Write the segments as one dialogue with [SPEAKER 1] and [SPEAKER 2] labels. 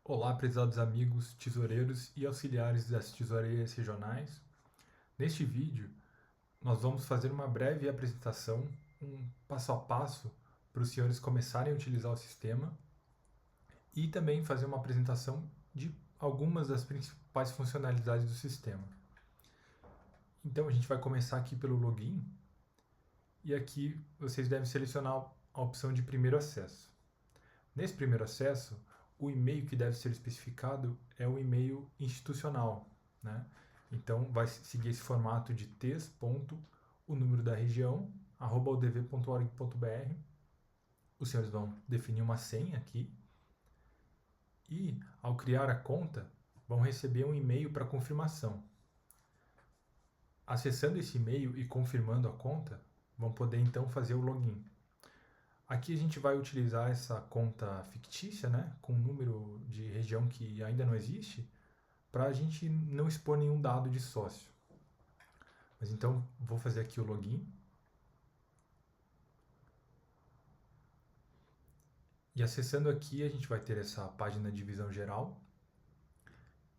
[SPEAKER 1] Olá, prezados amigos, tesoureiros e auxiliares das tesourarias regionais. Neste vídeo, nós vamos fazer uma breve apresentação, um passo a passo para os senhores começarem a utilizar o sistema e também fazer uma apresentação de algumas das principais funcionalidades do sistema. Então, a gente vai começar aqui pelo login e aqui vocês devem selecionar a opção de primeiro acesso. Nesse primeiro acesso, o e-mail que deve ser especificado é o e-mail institucional, né? Então, vai seguir esse formato de tes. O número da região, @udv.org.br. Os senhores vão definir uma senha aqui e, ao criar a conta, vão receber um e-mail para confirmação. Acessando esse e-mail e confirmando a conta, vão poder então fazer o login. Aqui a gente vai utilizar essa conta fictícia, né, com um número de região que ainda não existe, para a gente não expor nenhum dado de sócio. Mas então, vou fazer aqui o login. E acessando aqui, a gente vai ter essa página de visão geral.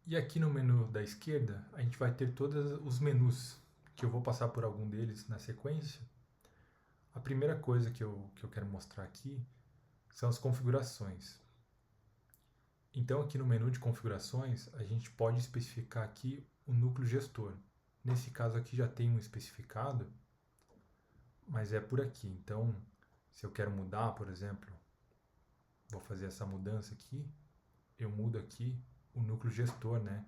[SPEAKER 1] E aqui no menu da esquerda, a gente vai ter todos os menus, que eu vou passar por algum deles na sequência. A primeira coisa que eu quero mostrar aqui são as configurações. Então, aqui no menu de configurações, a gente pode especificar aqui o núcleo gestor. Nesse caso aqui já tem um especificado, mas é por aqui. Então, se eu quero mudar, por exemplo, vou fazer essa mudança aqui, eu mudo aqui o núcleo gestor, né?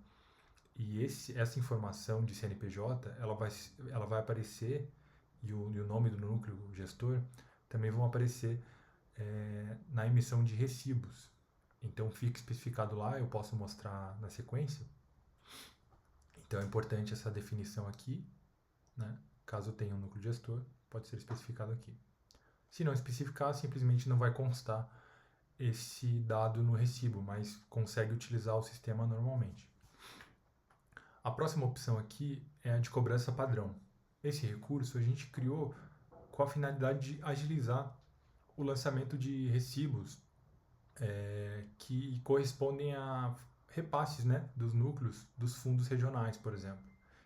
[SPEAKER 1] E essa informação de CNPJ, ela vai aparecer, e o nome do núcleo gestor também vão aparecer na emissão de recibos. Então fica especificado lá, eu posso mostrar na sequência. Então é importante essa definição aqui, né? Caso tenha um núcleo gestor, pode ser especificado aqui. Se não especificar, simplesmente não vai constar esse dado no recibo, mas consegue utilizar o sistema normalmente. A próxima opção aqui é a de cobrança padrão. Esse recurso a gente criou com a finalidade de agilizar o lançamento de recibos que correspondem a repasses, né, dos núcleos dos fundos regionais, por exemplo.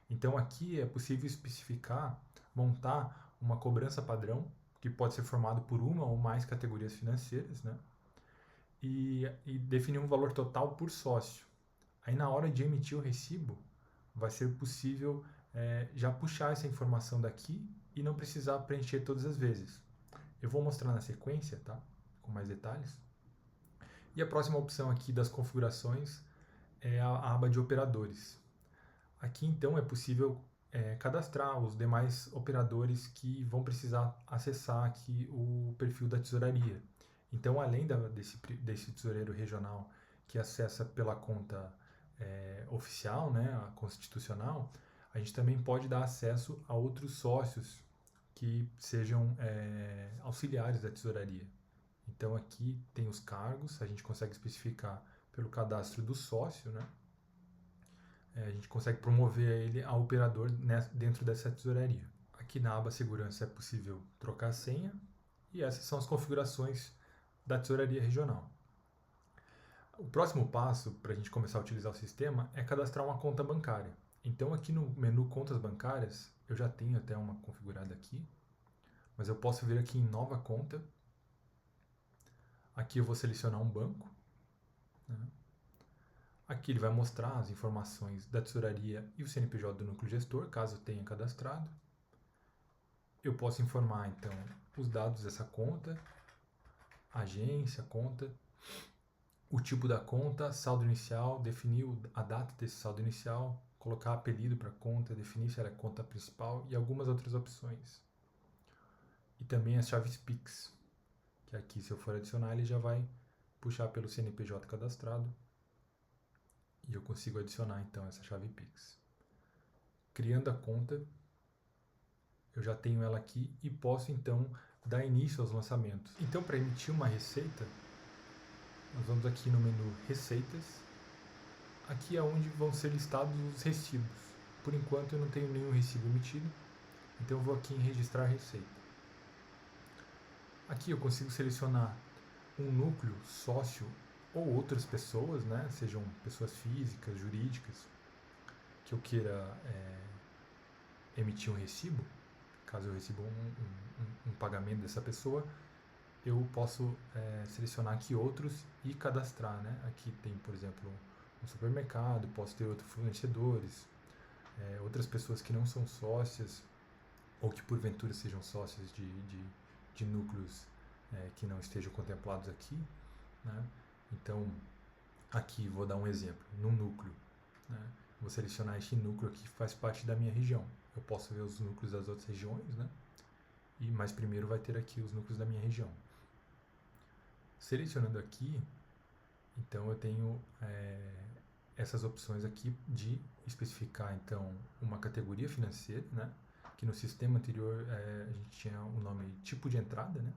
[SPEAKER 1] Então aqui é possível especificar, montar uma cobrança padrão, que pode ser formado por uma ou mais categorias financeiras, né, e definir um valor total por sócio. Aí na hora de emitir o recibo, vai ser possível já puxar essa informação daqui e não precisar preencher todas as vezes. Eu vou mostrar na sequência, tá? Com mais detalhes. E a próxima opção aqui das configurações é a aba de operadores. Aqui então é possível cadastrar os demais operadores que vão precisar acessar aqui o perfil da tesouraria. Então, além desse tesoureiro regional que acessa pela conta oficial, né, a constitucional, a gente também pode dar acesso a outros sócios que sejam auxiliares da tesouraria. Então aqui tem os cargos, a gente consegue especificar pelo cadastro do sócio, né? A gente consegue promover ele a operador dentro dessa tesouraria. Aqui na aba segurança é possível trocar a senha e essas são as configurações da tesouraria regional. O próximo passo para a gente começar a utilizar o sistema é cadastrar uma conta bancária. Então aqui no menu contas bancárias, eu já tenho até uma configurada aqui, mas eu posso vir aqui em nova conta. Aqui eu vou selecionar um banco, né? Aqui ele vai mostrar as informações da tesouraria e o CNPJ do núcleo gestor, caso tenha cadastrado. Eu posso informar então os dados dessa conta, agência, conta, o tipo da conta, saldo inicial, definir a data desse saldo inicial, colocar apelido para a conta, definir se ela é conta principal e algumas outras opções. E também as chaves Pix, que aqui se eu for adicionar ele já vai puxar pelo CNPJ cadastrado e eu consigo adicionar então essa chave Pix. Criando a conta, eu já tenho ela aqui e posso então dar início aos lançamentos. Então, para emitir uma receita, nós vamos aqui no menu Receitas. Aqui é onde vão ser listados os recibos. Por enquanto eu não tenho nenhum recibo emitido, então eu vou aqui em Registrar Receita. Aqui eu consigo selecionar um núcleo sócio ou outras pessoas, né, sejam pessoas físicas, jurídicas, que eu queira emitir um recibo, caso eu receba um pagamento dessa pessoa, eu posso selecionar aqui outros e cadastrar, né? Aqui tem, por exemplo, um supermercado, posso ter outros fornecedores, outras pessoas que não são sócias ou que porventura sejam sócias de núcleos que não estejam contemplados aqui, né? Então, aqui vou dar um exemplo, no núcleo, né? Vou selecionar este núcleo aqui que faz parte da minha região. Eu posso ver os núcleos das outras regiões, né? Mas primeiro vai ter aqui os núcleos da minha região. Selecionando aqui, então eu tenho essas opções aqui de especificar então uma categoria financeira, né? Que no sistema anterior a gente tinha o nome tipo de entrada, né?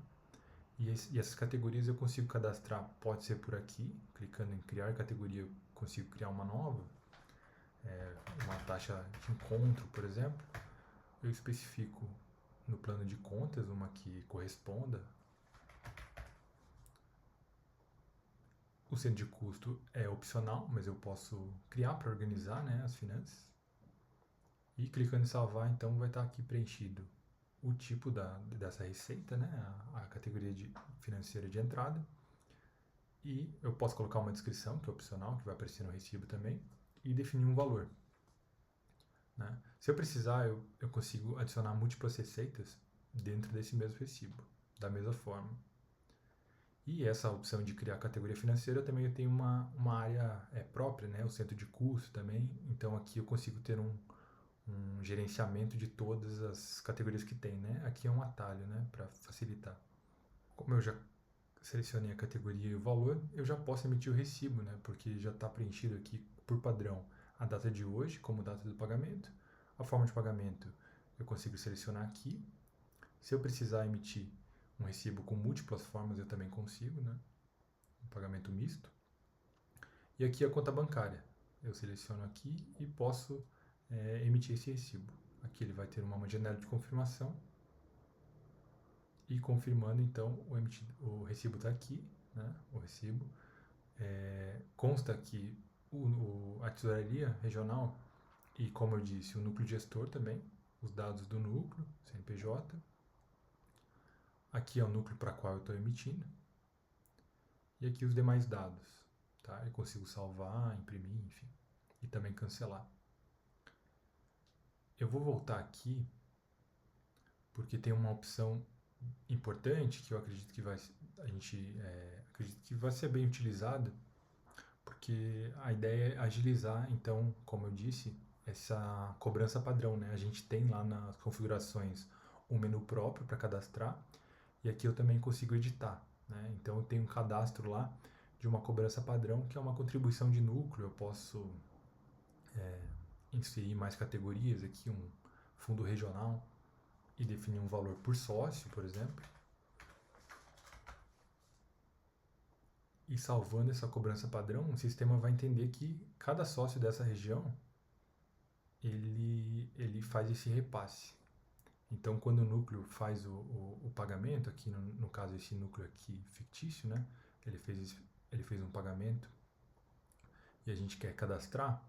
[SPEAKER 1] E essas categorias eu consigo cadastrar, pode ser por aqui, clicando em criar categoria, eu consigo criar uma nova, uma taxa de encontro, por exemplo. Eu especifico no plano de contas uma que corresponda. O centro de custo é opcional, mas eu posso criar para organizar, né, as finanças. E clicando em salvar, então vai estar aqui preenchido o tipo dessa receita, né, a categoria financeira de entrada. E eu posso colocar uma descrição, que é opcional, que vai aparecer no recibo também, e definir um valor. Né? Se eu precisar, eu consigo adicionar múltiplas receitas dentro desse mesmo recibo, da mesma forma. E essa opção de criar categoria financeira também eu tenho uma área própria, né? O centro de custo também. Então aqui eu consigo ter um gerenciamento de todas as categorias que tem, né? Aqui é um atalho, né? Para facilitar. Como eu já selecionei a categoria e o valor, eu já posso emitir o recibo, né? Porque já está preenchido aqui por padrão a data de hoje como data do pagamento. A forma de pagamento eu consigo selecionar aqui. Se eu precisar emitir um recibo com múltiplas formas, eu também consigo, né? Um pagamento misto. E aqui a conta bancária. Eu seleciono aqui e posso emitir esse recibo. Aqui ele vai ter uma janela de confirmação. E confirmando, então, o recibo está aqui, né? O recibo. Consta aqui a tesouraria regional e, como eu disse, o núcleo gestor também, os dados do núcleo, CNPJ. Aqui é o núcleo para qual eu estou emitindo. E aqui os demais dados. Tá? Eu consigo salvar, imprimir, enfim. E também cancelar. Eu vou voltar aqui porque tem uma opção importante que eu acredito que acredito que vai ser bem utilizada, porque a ideia é agilizar, então, como eu disse, essa cobrança padrão, né? A gente tem lá nas configurações um menu próprio para cadastrar e aqui eu também consigo editar, né? Então eu tenho um cadastro lá de uma cobrança padrão que é uma contribuição de núcleo, eu posso inserir mais categorias aqui, um fundo regional e definir um valor por sócio, por exemplo. E salvando essa cobrança padrão, o sistema vai entender que cada sócio dessa região ele faz esse repasse. Então, quando o núcleo faz o pagamento, aqui no caso esse núcleo aqui fictício, né? Ele fez um pagamento e a gente quer cadastrar,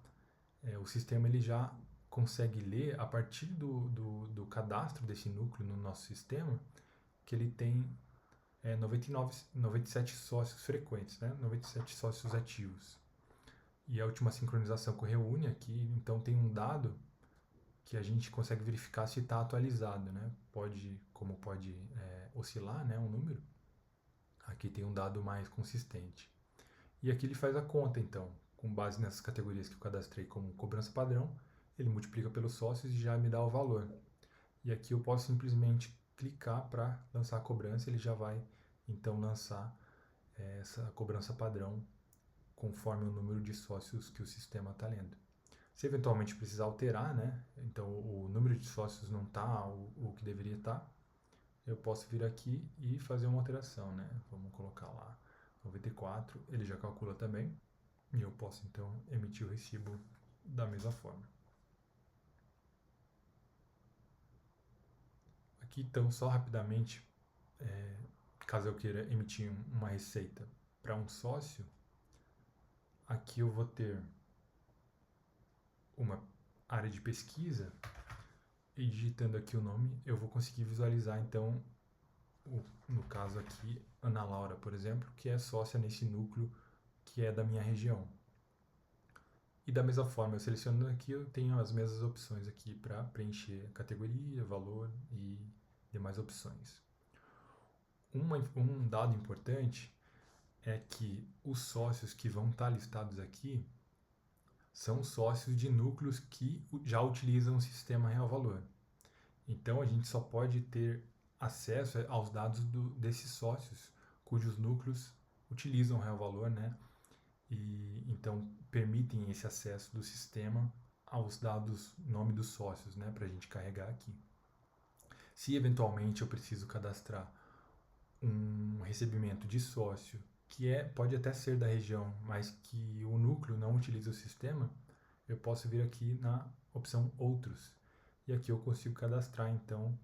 [SPEAKER 1] o sistema ele já consegue ler a partir do cadastro desse núcleo no nosso sistema que ele tem 97 sócios frequentes, né? 97 sócios ativos. E a última sincronização com o Reúne aqui, então tem um dado que a gente consegue verificar se está atualizado, né? Como pode oscilar, né, um número. Aqui tem um dado mais consistente. E aqui ele faz a conta, então, com base nessas categorias que eu cadastrei como cobrança padrão, ele multiplica pelos sócios e já me dá o valor. E aqui eu posso simplesmente clicar para lançar a cobrança, ele já vai então lançar essa cobrança padrão conforme o número de sócios que o sistema está lendo. Se eventualmente precisar alterar, né? Então o número de sócios não está o que deveria estar, eu posso vir aqui e fazer uma alteração, né? Vamos colocar lá 94, ele já calcula também, e eu posso então emitir o recibo da mesma forma. Aqui então, só rapidamente, caso eu queira emitir uma receita para um sócio, aqui eu vou ter uma área de pesquisa e digitando aqui o nome eu vou conseguir visualizar então, no caso aqui, Ana Laura, por exemplo, que é sócia nesse núcleo que é da minha região. E da mesma forma, eu selecionando aqui, eu tenho as mesmas opções aqui para preencher categoria, valor e demais opções. Um dado importante é que os sócios que vão estar listados aqui são sócios de núcleos que já utilizam o sistema Real Valor. Então, a gente só pode ter acesso aos dados desses sócios cujos núcleos utilizam o Real Valor, né? E então permitem esse acesso do sistema aos dados, nome dos sócios, né, para a gente carregar aqui. Se eventualmente eu preciso cadastrar um recebimento de sócio que pode até ser da região, mas que o núcleo não utiliza o sistema, eu posso vir aqui na opção Outros. E aqui eu consigo cadastrar então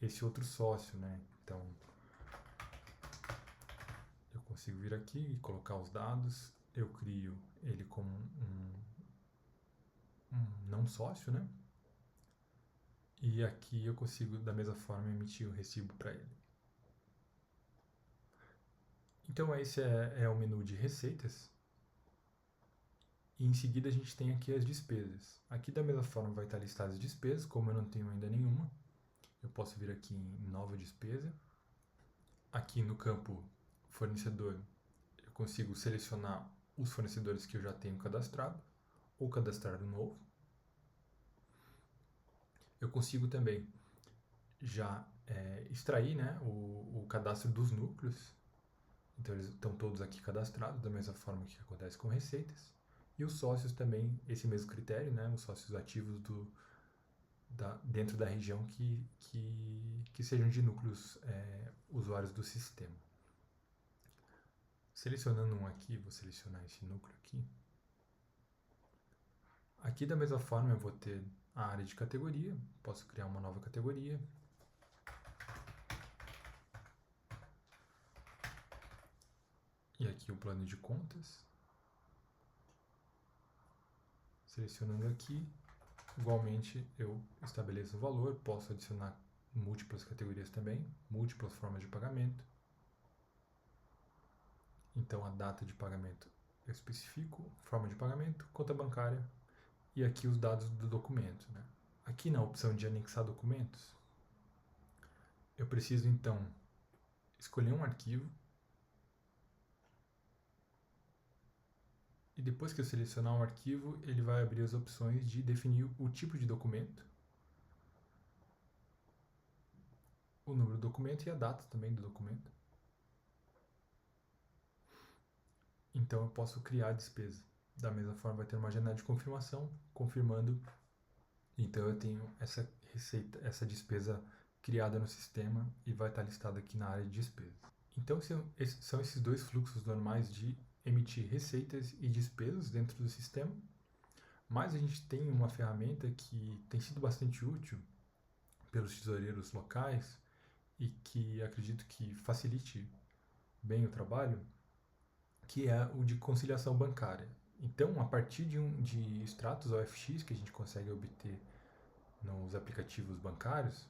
[SPEAKER 1] esse outro sócio, né? Então eu consigo vir aqui e colocar os dados, eu crio ele como um não sócio, né? E aqui eu consigo da mesma forma emitir o recibo para ele. Então esse é o menu de receitas. E em seguida a gente tem aqui as despesas. Aqui da mesma forma vai estar listadas as despesas, como eu não tenho ainda nenhuma. Eu posso vir aqui em nova despesa. Aqui no campo fornecedor eu consigo selecionar os fornecedores que eu já tenho cadastrado ou cadastrar um novo. Eu consigo também já extrair, né, o cadastro dos núcleos. Então eles estão todos aqui cadastrados, da mesma forma que acontece com receitas. E os sócios também, esse mesmo critério, né, os sócios ativos dentro da região que sejam de núcleos usuários do sistema. Selecionando um aqui, vou selecionar esse núcleo aqui. Aqui da mesma forma eu vou ter a área de categoria, posso criar uma nova categoria. E aqui o plano de contas. Selecionando aqui, igualmente eu estabeleço o valor, posso adicionar múltiplas categorias também, múltiplas formas de pagamento. Então a data de pagamento eu especifico, forma de pagamento, conta bancária e aqui os dados do documento, né? Aqui na opção de anexar documentos, eu preciso então escolher um arquivo e depois que eu selecionar um arquivo, ele vai abrir as opções de definir o tipo de documento, o número do documento e a data também do documento. Então eu posso criar a despesa. Da mesma forma vai ter uma janela de confirmação, confirmando. Então eu tenho essa receita, essa despesa criada no sistema e vai estar listada aqui na área de despesas. Então são esses dois fluxos normais de emitir receitas e despesas dentro do sistema. Mas a gente tem uma ferramenta que tem sido bastante útil pelos tesoureiros locais e que acredito que facilite bem o trabalho, que é o de conciliação bancária. Então, a partir de extratos OFX que a gente consegue obter nos aplicativos bancários,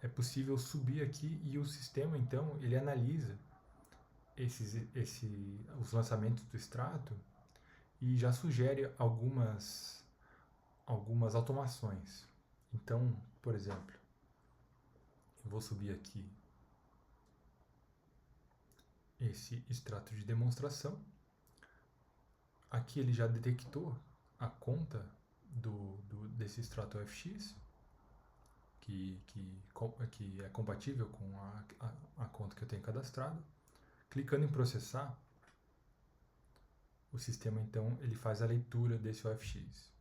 [SPEAKER 1] é possível subir aqui e o sistema, então, ele analisa os lançamentos do extrato e já sugere algumas automações. Então, por exemplo, eu vou subir aqui esse extrato de demonstração. Aqui ele já detectou a conta desse extrato OFX, que é compatível com a conta que eu tenho cadastrado. Clicando em processar, o sistema então ele faz a leitura desse OFX.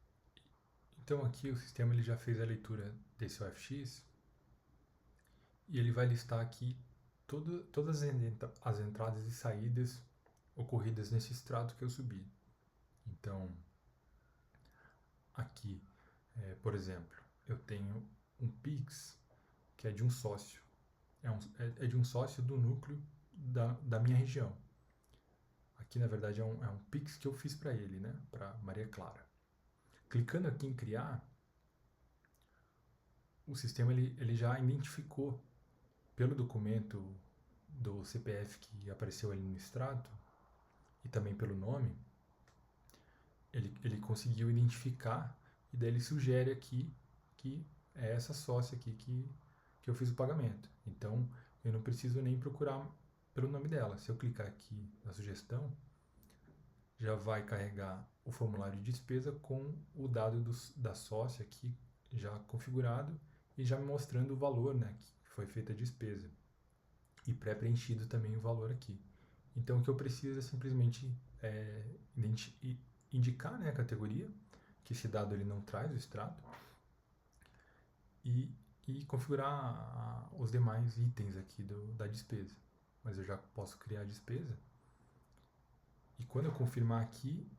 [SPEAKER 1] Então aqui o sistema ele já fez a leitura desse OFX e ele vai listar aqui todas as entradas e saídas ocorridas nesse extrato que eu subi. Então, aqui, por exemplo, eu tenho um Pix que é de um sócio. É de um sócio do núcleo da minha região. Aqui, na verdade, é um Pix que eu fiz para ele, né? Para Maria Clara. Clicando aqui em criar, o sistema ele já identificou pelo documento do CPF que apareceu ali no extrato e também pelo nome, ele conseguiu identificar e daí ele sugere aqui que é essa sócia aqui que eu fiz o pagamento. Então, eu não preciso nem procurar pelo nome dela. Se eu clicar aqui na sugestão, já vai carregar o formulário de despesa com o dado da sócia aqui já configurado e já me mostrando o valor, né, que foi feita a despesa. E pré-preenchido também o valor aqui. Então, o que eu preciso é simplesmente indicar, né, a categoria, que esse dado ele não traz o extrato, e configurar os demais itens aqui da despesa. Mas eu já posso criar a despesa. E quando eu confirmar aqui,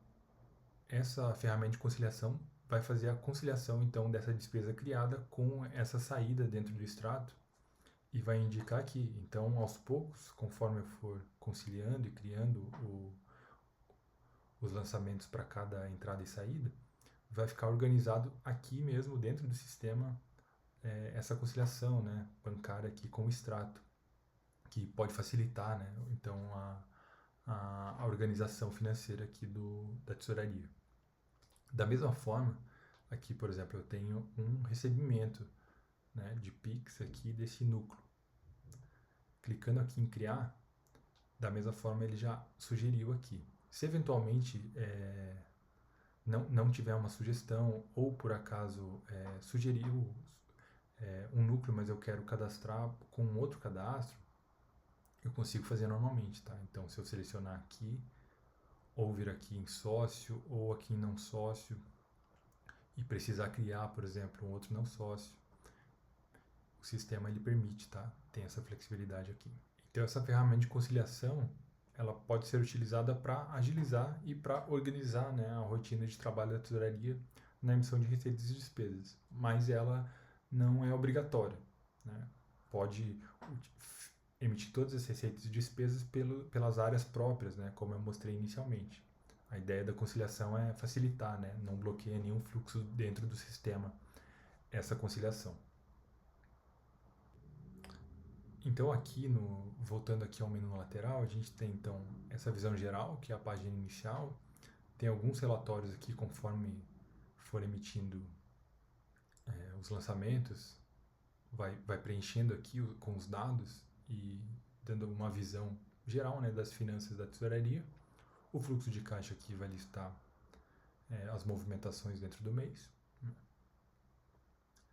[SPEAKER 1] essa ferramenta de conciliação vai fazer a conciliação, então, dessa despesa criada com essa saída dentro do extrato e vai indicar aqui. Então, aos poucos, conforme eu for conciliando e criando os lançamentos para cada entrada e saída, vai ficar organizado aqui mesmo dentro do sistema essa conciliação, né, bancária aqui com o extrato, que pode facilitar, né, então a organização financeira aqui da tesouraria. Da mesma forma, aqui, por exemplo, eu tenho um recebimento, né, de Pix aqui desse núcleo. Clicando aqui em criar, da mesma forma ele já sugeriu aqui. Se eventualmente não tiver uma sugestão ou por acaso sugeriu um núcleo, mas eu quero cadastrar com outro cadastro, eu consigo fazer normalmente, tá? Então, se eu selecionar aqui, ou vir aqui em sócio, ou aqui em não sócio, e precisar criar, por exemplo, um outro não sócio, o sistema ele permite, tá? Tem essa flexibilidade aqui. Então, essa ferramenta de conciliação, ela pode ser utilizada para agilizar e para organizar, né, a rotina de trabalho da tesouraria na emissão de receitas e despesas, mas ela não é obrigatória, né? Pode emitir todas as receitas e despesas pelas áreas próprias, né, como eu mostrei inicialmente. A ideia da conciliação é facilitar, né, não bloqueia nenhum fluxo dentro do sistema essa conciliação. Então aqui, voltando aqui ao menu lateral, a gente tem então essa visão geral, que é a página inicial, tem alguns relatórios aqui conforme for emitindo os lançamentos, vai preenchendo aqui com os dados e dando uma visão geral, né, das finanças da tesouraria. O fluxo de caixa aqui vai listar as movimentações dentro do mês.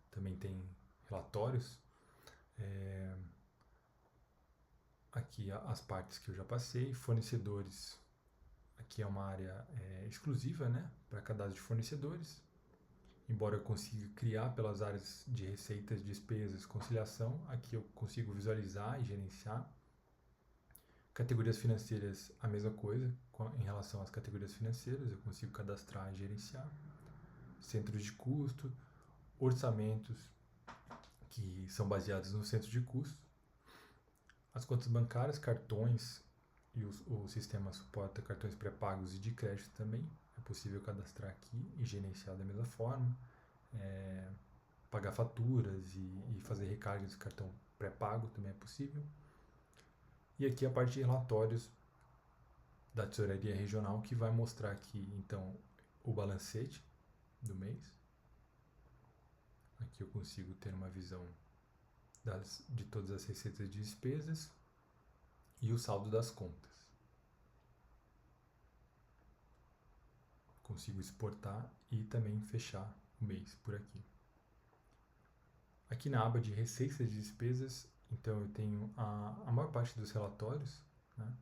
[SPEAKER 1] Também tem relatórios. Aqui as partes que eu já passei. Fornecedores. Aqui é uma área exclusiva, né, para cadastro de fornecedores. Embora eu consiga criar pelas áreas de receitas, despesas, conciliação, aqui eu consigo visualizar e gerenciar. Categorias financeiras, a mesma coisa, em relação às categorias financeiras, eu consigo cadastrar e gerenciar. Centros de custo, orçamentos, que são baseados no centro de custo. As contas bancárias, cartões, e o sistema suporta cartões pré-pagos e de crédito também. É possível cadastrar aqui e gerenciar da mesma forma. Pagar faturas e fazer recargas de cartão pré-pago também é possível. E aqui a parte de relatórios da tesouraria regional, que vai mostrar aqui então o balancete do mês. Aqui eu consigo ter uma visão de todas as receitas e despesas e o saldo das contas. Consigo exportar e também fechar o mês por aqui. Aqui na aba de receitas e despesas, então eu tenho a maior parte dos relatórios, né?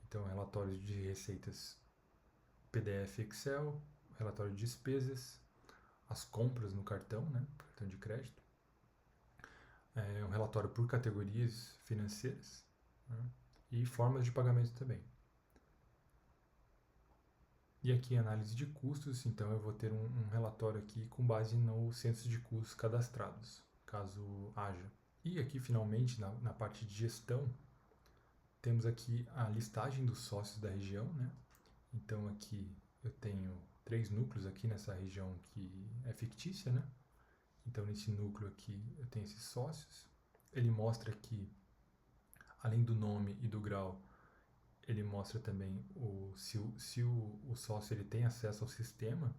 [SPEAKER 1] Então, relatórios de receitas PDF Excel, relatório de despesas, as compras no cartão, né? Cartão de crédito. Um relatório por categorias financeiras, né? E formas de pagamento também. E aqui análise de custos, então eu vou ter um relatório aqui com base nos centros de custos cadastrados, caso haja. E aqui finalmente na parte de gestão, Temos aqui a listagem dos sócios da região, né? Então aqui eu tenho 3 núcleos aqui nessa região que é fictícia, né? Então nesse núcleo aqui eu tenho esses sócios. Ele mostra aqui, além do nome e do grau, ele mostra também se o sócio ele tem acesso ao sistema,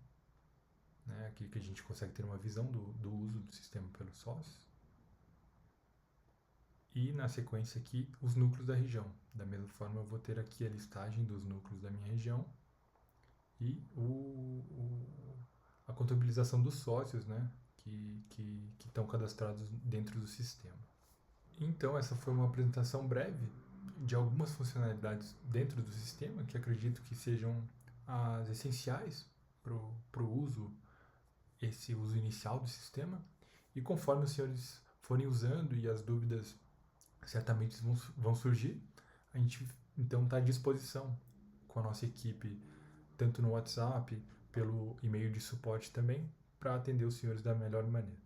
[SPEAKER 1] né? Aqui que a gente consegue ter uma visão do uso do sistema pelos sócios. E na sequência aqui, os núcleos da região. Da mesma forma, eu vou ter aqui a listagem dos núcleos da minha região e a contabilização dos sócios, né, que estão cadastrados dentro do sistema. Então, essa foi uma apresentação breve de algumas funcionalidades dentro do sistema, que acredito que sejam as essenciais para o uso, esse uso inicial do sistema. E conforme os senhores forem usando e as dúvidas certamente vão surgir, a gente então está à disposição com a nossa equipe, tanto no WhatsApp, pelo e-mail de suporte também, para atender os senhores da melhor maneira.